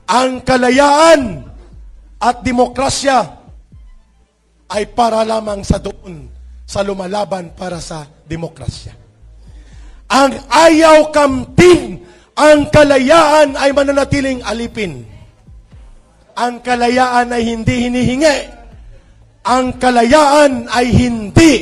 Ang kalayaan at demokrasya ay para lamang sa doon sa lumalaban para sa demokrasya. Ang ayaw kamtin, ang kalayaan ay mananatiling alipin. Ang kalayaan ay hindi hinihingi. Ang kalayaan ay hindi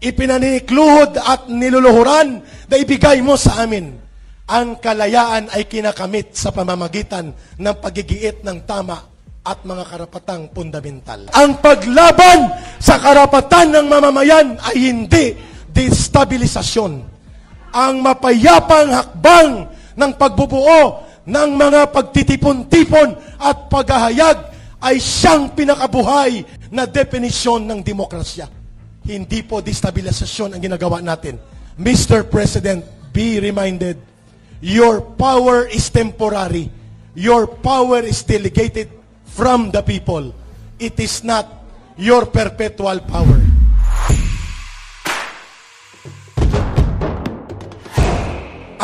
ipinanikluhod at niluluhuran na ibigay mo sa amin. Ang kalayaan ay kinakamit sa pamamagitan ng paggigiit ng tama at mga karapatang fundamental. Ang paglaban sa karapatan ng mamamayan ay hindi destabilisasyon. Ang mapayapang hakbang ng pagbubuo ng mga pagtitipon-tipon at paghahayag ay siyang pinakabuhay na definisyon ng demokrasya. Hindi po destabilisasyon ang ginagawa natin. Mr. President, be reminded, your power is temporary. Your power is delegated from the people. It is not your perpetual power.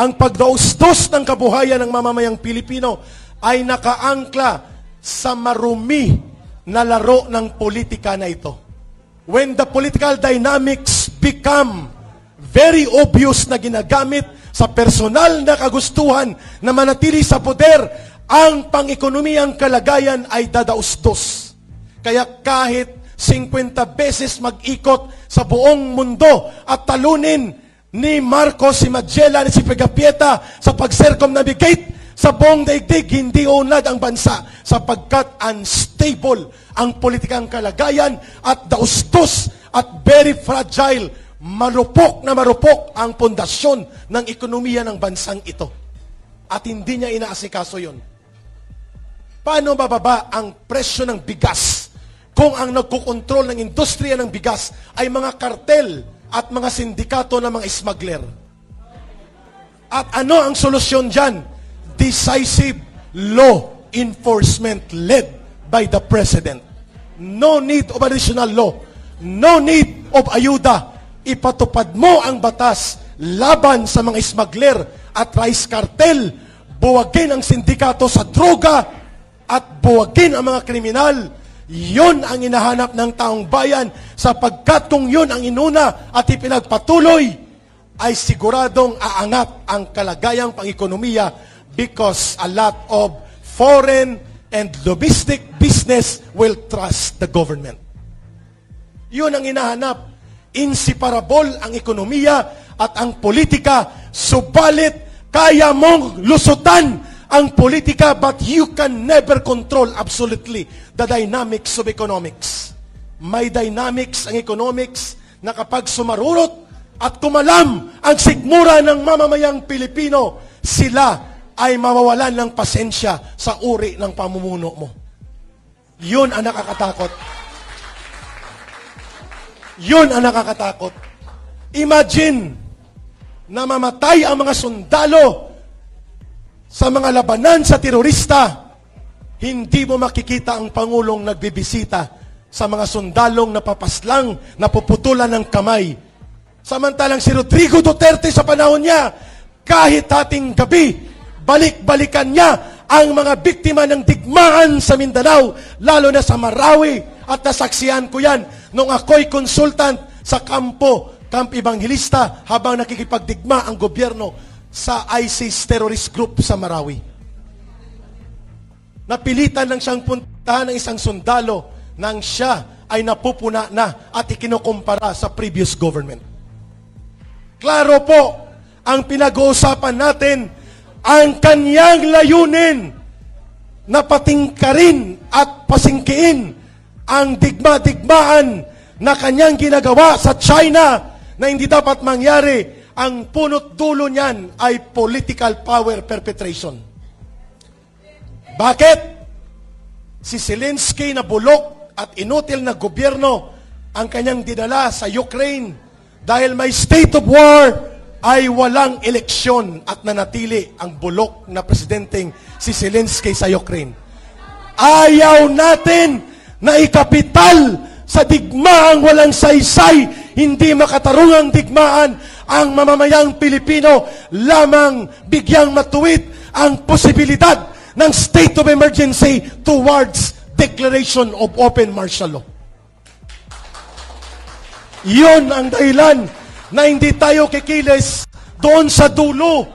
Ang pagdaustos ng kabuhayan ng mamamayang Pilipino ay nakaangkla sa marumi na laro ng politika na ito. When the political dynamics become very obvious na ginagamit sa personal na kagustuhan na manatili sa poder, ang pang-ekonomiyang kalagayan ay dadaustos. Kaya kahit 50 beses mag-ikot sa buong mundo at talunin ni Marcos, si Magellan, si Pigapieta sa pag-circumnavigate sa buong daigdig, hindi unlad ang bansa sapagkat unstable ang politikang kalagayan at daustos at very fragile, marupok na marupok ang pundasyon ng ekonomiya ng bansang ito. At hindi niya inaasikaso yon. Paano bababa ang presyo ng bigas kung ang nagkukontrol ng industriya ng bigas ay mga kartel at mga sindikato ng mga smuggler? At ano ang solusyon dyan? Decisive law enforcement led by the President. No need of additional law. No need of ayuda. Ipatupad mo ang batas laban sa mga smuggler at rice cartel. Buwagin ang sindikato sa droga at buwagin ang mga kriminal. Yun ang hinahanap ng taong bayan sapagkat kung yun ang inuna at ipinagpatuloy, ay siguradong aangat ang kalagayang pang-ekonomiya because a lot of foreign and domestic business will trust the government. Yun ang hinahanap. Inseparable ang ekonomiya at ang politika, subalit kaya mong lusutan ang politika, but you can never control absolutely the dynamics of economics. May dynamics ang economics na kapag sumarurot at kumalam ang sikmura ng mamamayang Pilipino, sila ay mawawalan ng pasensya sa uri ng pamumuno mo. Yun ang nakakatakot. Yun ang nakakatakot. Imagine na mamatay ang mga sundalo sa mga labanan sa terorista, hindi mo makikita ang Pangulong nagbibisita sa mga sundalong napapaslang, napuputulan ng kamay. Samantalang si Rodrigo Duterte sa panahon niya, kahit ating gabi, balik-balikan niya ang mga biktima ng digmaan sa Mindanao, lalo na sa Marawi, at nasaksihan ko yan nung ako'y consultant sa Camp Evangelista habang nakikipagdigma ang gobyerno sa ISIS terrorist group sa Marawi. Napilitan lang siyang puntahan ng isang sundalo nang siya ay napupuna na at ikinukumpara sa previous government. Klaro po ang pinag-uusapan natin, ang kanyang layunin na patingkarin at pasingkiin ang digma-digmaan na kanyang ginagawa sa China na hindi dapat mangyari. Ang punot dulo niyan ay political power perpetration. Bakit? Si Zelensky na bulok at inutil na gobyerno ang kanyang dinala sa Ukraine dahil may state of war, ay walang eleksyon at nanatili ang bulok na presidenteng si Zelensky sa Ukraine. Ayaw natin na ikapital sa digmaang walang saysay, hindi makatarungang digmaan ang mamamayang Pilipino, lamang bigyang matuwid ang posibilidad ng state of emergency towards declaration of open martial law. Yun ang dahilan na hindi tayo kikilis doon sa dulo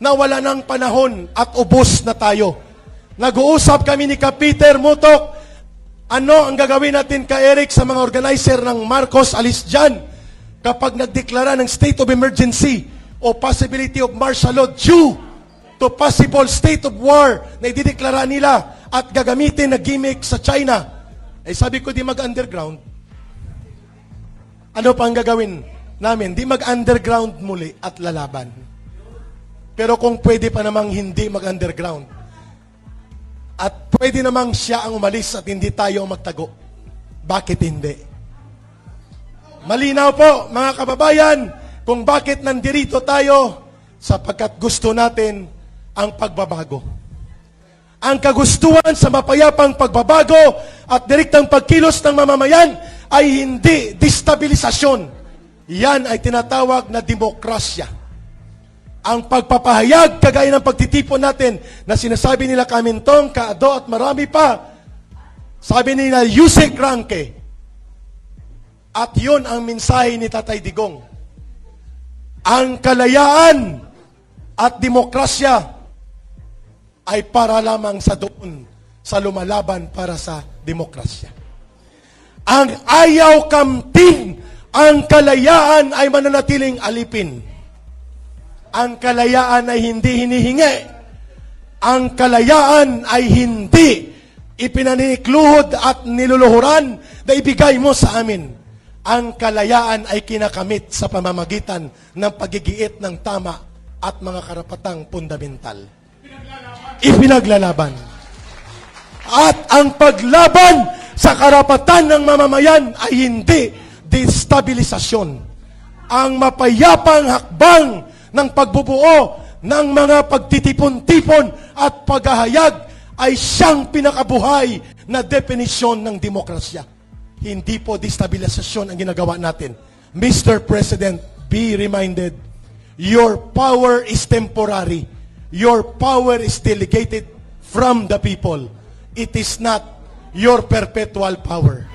na wala ng panahon at ubos na tayo. Nag-uusap kami ni Peter Mutok, ano ang gagawin natin ka Eric sa mga organizer ng Marcos alis dyan kapag nagdeklara ng state of emergency o possibility of martial law due to possible state of war na idideklara nila at gagamitin na gimmick sa China. Eh sabi ko di mag-underground. Ano pa ang gagawin namin? Di mag-underground muli at lalaban. Pero kung pwede pa namang hindi mag-underground at pwede namang siya ang umalis at hindi tayo ang magtago, bakit hindi? Malinaw po, mga kababayan, kung bakit nandirito tayo, sapagkat gusto natin ang pagbabago. Ang kagustuhan sa mapayapang pagbabago at direktang pagkilos ng mamamayan ay hindi destabilisasyon. Yan ay tinatawag na demokrasya. Ang pagpapahayag, kagaya ng pagtitipon natin na sinasabi nila Kamintong, Kaado at marami pa, sabi nila Yusek Ranke. At yun ang mensahe ni Tatay Digong. Ang kalayaan at demokrasya ay para lamang sa doon, sa lumalaban para sa demokrasya. Ang ayaw kamtin, ang kalayaan ay mananatiling alipin. Ang kalayaan ay hindi hinihingi. Ang kalayaan ay hindi ipinanikluhod at niluluhuran na ibigay mo sa amin. Ang kalayaan ay kinakamit sa pamamagitan ng pagigiit ng tama at mga karapatang fundamental. Ipinaglalaban. At ang paglaban sa karapatan ng mamamayan ay hindi destabilisasyon. Ang mapayapang hakbang ng pagbubuo ng mga pagtitipon-tipon at paghahayag ay siyang pinakabuhay na definisyon ng demokrasya. Hindi po destabilisasyon ang ginagawa natin. Mr. President, be reminded, your power is temporary. Your power is delegated from the people. It is not your perpetual power.